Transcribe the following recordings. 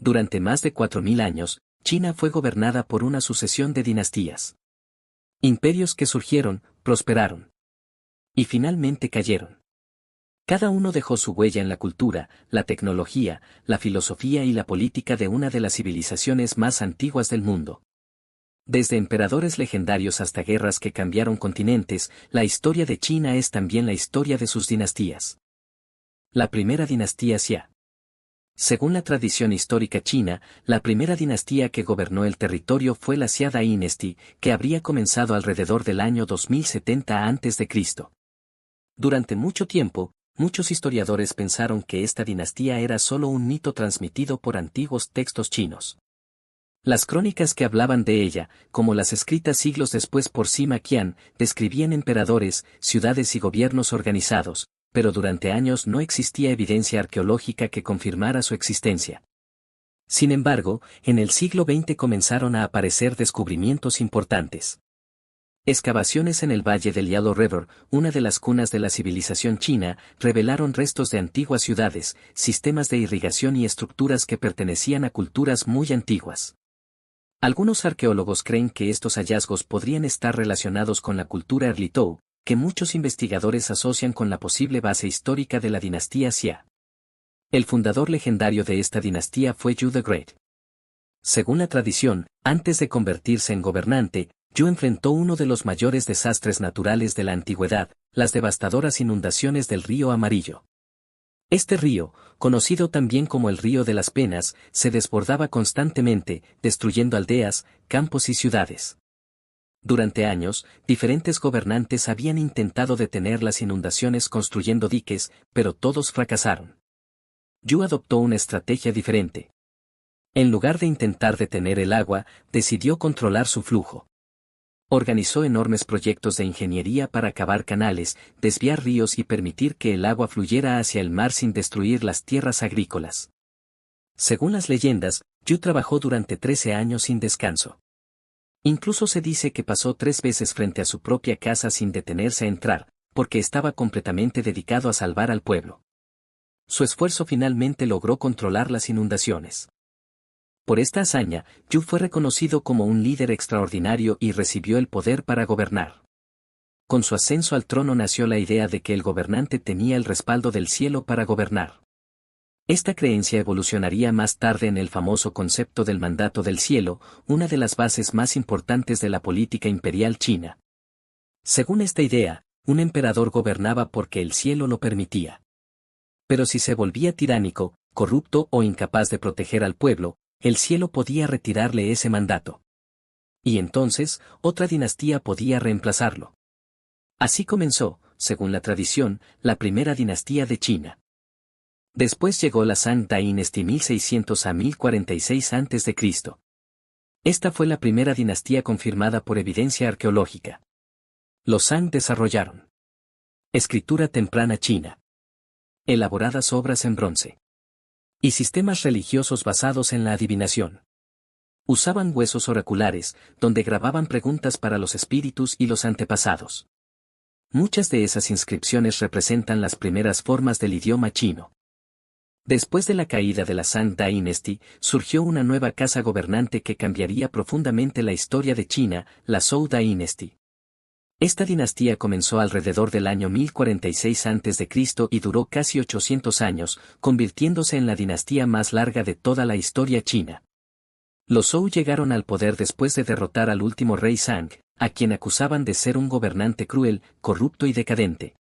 Durante más de 4000 años, China fue gobernada por una sucesión de dinastías. Imperios que surgieron, prosperaron. Y finalmente cayeron. Cada uno dejó su huella en la cultura, la tecnología, la filosofía y la política de una de las civilizaciones más antiguas del mundo. Desde emperadores legendarios hasta guerras que cambiaron continentes, la historia de China es también la historia de sus dinastías. La primera dinastía Xia. Según la tradición histórica china, la primera dinastía que gobernó el territorio fue la Xia Dynasty, que habría comenzado alrededor del año 2070 a.C. Durante mucho tiempo, muchos historiadores pensaron que esta dinastía era solo un mito transmitido por antiguos textos chinos. Las crónicas que hablaban de ella, como las escritas siglos después por Sima Qian, describían emperadores, ciudades y gobiernos organizados, pero durante años no existía evidencia arqueológica que confirmara su existencia. Sin embargo, en el siglo XX comenzaron a aparecer descubrimientos importantes. Excavaciones en el valle del Yellow River, una de las cunas de la civilización china, revelaron restos de antiguas ciudades, sistemas de irrigación y estructuras que pertenecían a culturas muy antiguas. Algunos arqueólogos creen que estos hallazgos podrían estar relacionados con la cultura Erlitou, que muchos investigadores asocian con la posible base histórica de la dinastía Xia. El fundador legendario de esta dinastía fue Yu the Great. Según la tradición, antes de convertirse en gobernante, Yu enfrentó uno de los mayores desastres naturales de la antigüedad, las devastadoras inundaciones del río Amarillo. Este río, conocido también como el Río de las Penas, se desbordaba constantemente, destruyendo aldeas, campos y ciudades. Durante años, diferentes gobernantes habían intentado detener las inundaciones construyendo diques, pero todos fracasaron. Yu adoptó una estrategia diferente. En lugar de intentar detener el agua, decidió controlar su flujo. Organizó enormes proyectos de ingeniería para cavar canales, desviar ríos y permitir que el agua fluyera hacia el mar sin destruir las tierras agrícolas. Según las leyendas, Yu trabajó durante 13 años sin descanso. Incluso se dice que pasó 3 veces frente a su propia casa sin detenerse a entrar, porque estaba completamente dedicado a salvar al pueblo. Su esfuerzo finalmente logró controlar las inundaciones. Por esta hazaña, Yu fue reconocido como un líder extraordinario y recibió el poder para gobernar. Con su ascenso al trono nació la idea de que el gobernante tenía el respaldo del cielo para gobernar. Esta creencia evolucionaría más tarde en el famoso concepto del mandato del cielo, una de las bases más importantes de la política imperial china. Según esta idea, un emperador gobernaba porque el cielo lo permitía. Pero si se volvía tiránico, corrupto o incapaz de proteger al pueblo, el cielo podía retirarle ese mandato. Y entonces, otra dinastía podía reemplazarlo. Así comenzó, según la tradición, la primera dinastía de China. Después llegó la Shang Dynasty 1600 a 1046 a.C. Esta fue la primera dinastía confirmada por evidencia arqueológica. Los Shang desarrollaron escritura temprana china, elaboradas obras en bronce y sistemas religiosos basados en la adivinación. Usaban huesos oraculares, donde grababan preguntas para los espíritus y los antepasados. Muchas de esas inscripciones representan las primeras formas del idioma chino. Después de la caída de la Shang Dynasty, surgió una nueva casa gobernante que cambiaría profundamente la historia de China, la Zhou Dynasty. Esta dinastía comenzó alrededor del año 1046 a.C. y duró casi 800 años, convirtiéndose en la dinastía más larga de toda la historia china. Los Zhou llegaron al poder después de derrotar al último rey Shang, a quien acusaban de ser un gobernante cruel, corrupto y decadente.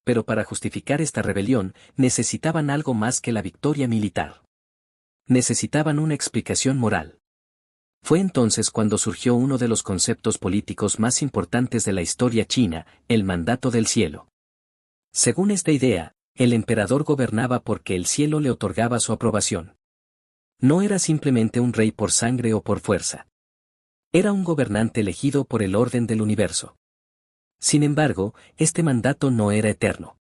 Pero para justificar esta rebelión, necesitaban algo más que la victoria militar. Necesitaban una explicación moral. Fue entonces cuando surgió uno de los conceptos políticos más importantes de la historia china, el mandato del cielo. Según esta idea, el emperador gobernaba porque el cielo le otorgaba su aprobación. No era simplemente un rey por sangre o por fuerza. Era un gobernante elegido por el orden del universo. Sin embargo, este mandato no era eterno.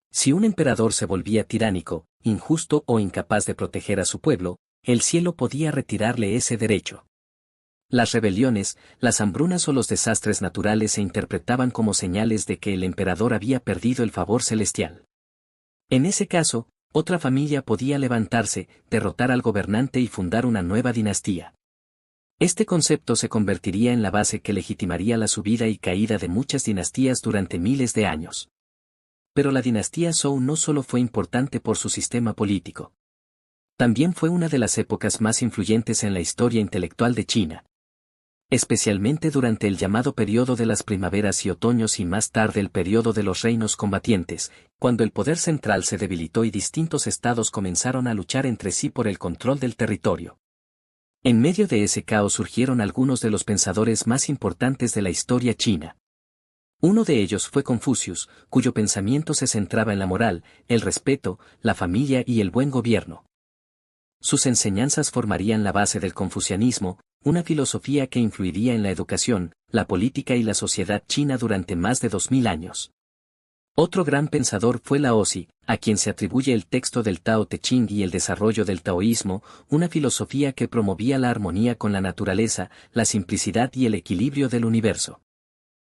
Si un emperador se volvía tiránico, injusto o incapaz de proteger a su pueblo, el cielo podía retirarle ese derecho. Las rebeliones, las hambrunas o los desastres naturales se interpretaban como señales de que el emperador había perdido el favor celestial. En ese caso, Otra familia podía levantarse, derrotar al gobernante y fundar una nueva dinastía. Este concepto se convertiría en la base que legitimaría la subida y caída de muchas dinastías durante miles de años. Pero la dinastía Zhou no solo fue importante por su sistema político. También fue una de las épocas más influyentes en la historia intelectual de China. Especialmente durante el llamado periodo de las primaveras y otoños y más tarde el periodo de los reinos combatientes, cuando el poder central se debilitó y distintos estados comenzaron a luchar entre sí por el control del territorio. En medio de ese caos surgieron algunos de los pensadores más importantes de la historia china. Uno de ellos fue Confucius, cuyo pensamiento se centraba en la moral, el respeto, la familia y el buen gobierno. Sus enseñanzas formarían la base del confucianismo, una filosofía que influiría en la educación, la política y la sociedad china durante más de 2000 años. Otro gran pensador fue Laozi, a quien se atribuye el texto del Tao Te Ching y el desarrollo del taoísmo, una filosofía que promovía la armonía con la naturaleza, la simplicidad y el equilibrio del universo.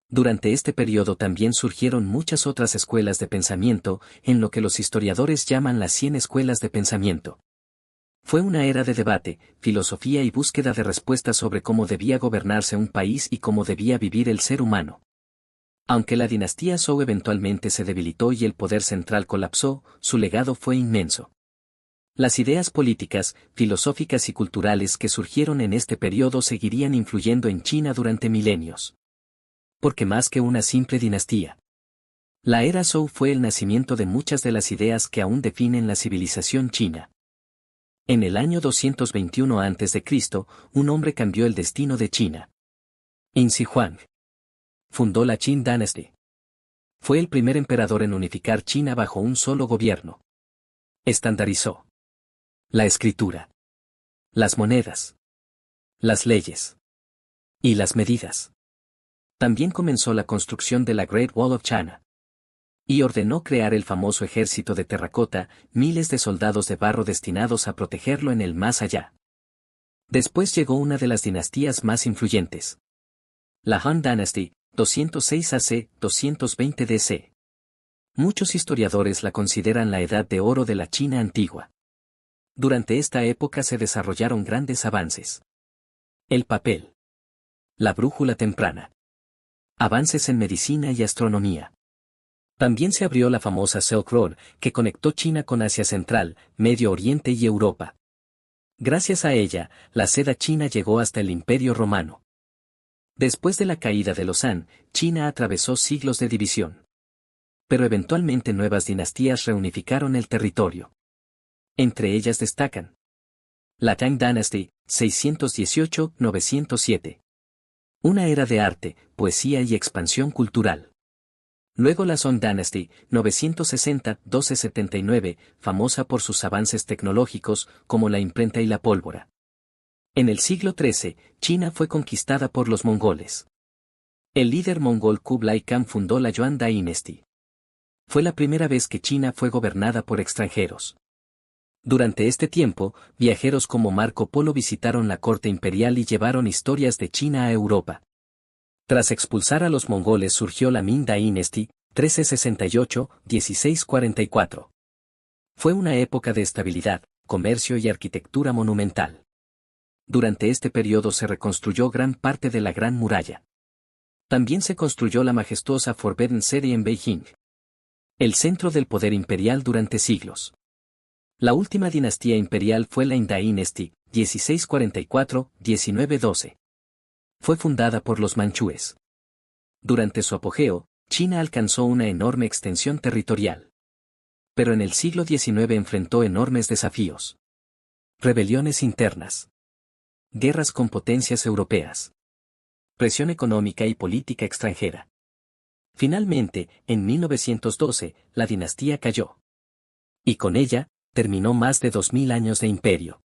Durante este periodo también surgieron muchas otras escuelas de pensamiento, en lo que los historiadores llaman las 100 escuelas de pensamiento. Fue una era de debate, filosofía y búsqueda de respuestas sobre cómo debía gobernarse un país y cómo debía vivir el ser humano. Aunque la dinastía Zhou eventualmente se debilitó y el poder central colapsó, su legado fue inmenso. Las ideas políticas, filosóficas y culturales que surgieron en este periodo seguirían influyendo en China durante milenios. Porque más que una simple dinastía, la era Zhou fue el nacimiento de muchas de las ideas que aún definen la civilización china. En el año 221 a.C., un hombre cambió el destino de China. Yin Huang fundó la Qin Dynasty. Fue el primer emperador en unificar China bajo un solo gobierno. Estandarizó la escritura, las monedas, las leyes y las medidas. También comenzó la construcción de la Great Wall of China. Y ordenó crear el famoso ejército de terracota, miles de soldados de barro destinados a protegerlo en el más allá. Después llegó una de las dinastías más influyentes. La Han Dynasty, 206 AC, 220 DC. Muchos historiadores la consideran la edad de oro de la China antigua. Durante esta época se desarrollaron grandes avances. El papel. La brújula temprana. Avances en medicina y astronomía. También se abrió la famosa Silk Road, que conectó China con Asia Central, Medio Oriente y Europa. Gracias a ella, la seda china llegó hasta el Imperio Romano. Después de la caída de los Han, China atravesó siglos de división. Pero eventualmente nuevas dinastías reunificaron el territorio. Entre ellas destacan la Tang Dynasty, 618-907. Una era de arte, poesía y expansión cultural. Luego la Song Dynasty, 960-1279, famosa por sus avances tecnológicos, como la imprenta y la pólvora. En el siglo XIII, China fue conquistada por los mongoles. El líder mongol Kublai Khan fundó la Yuan Dynasty. Fue la primera vez que China fue gobernada por extranjeros. Durante este tiempo, viajeros como Marco Polo visitaron la corte imperial y llevaron historias de China a Europa. Tras expulsar a los mongoles surgió la Ming Dynasty, 1368-1644. Fue una época de estabilidad, comercio y arquitectura monumental. Durante este periodo se reconstruyó gran parte de la Gran Muralla. También se construyó la majestuosa Forbidden City en Beijing, el centro del poder imperial durante siglos. La última dinastía imperial fue la Yin Dynasty, 1644-1912. Fue fundada por los manchúes. Durante su apogeo, China alcanzó una enorme extensión territorial. Pero en el siglo XIX enfrentó enormes desafíos. Rebeliones internas. Guerras con potencias europeas. Presión económica y política extranjera. Finalmente, en 1912, la dinastía cayó. Y con ella, terminó más de 2000 años de imperio.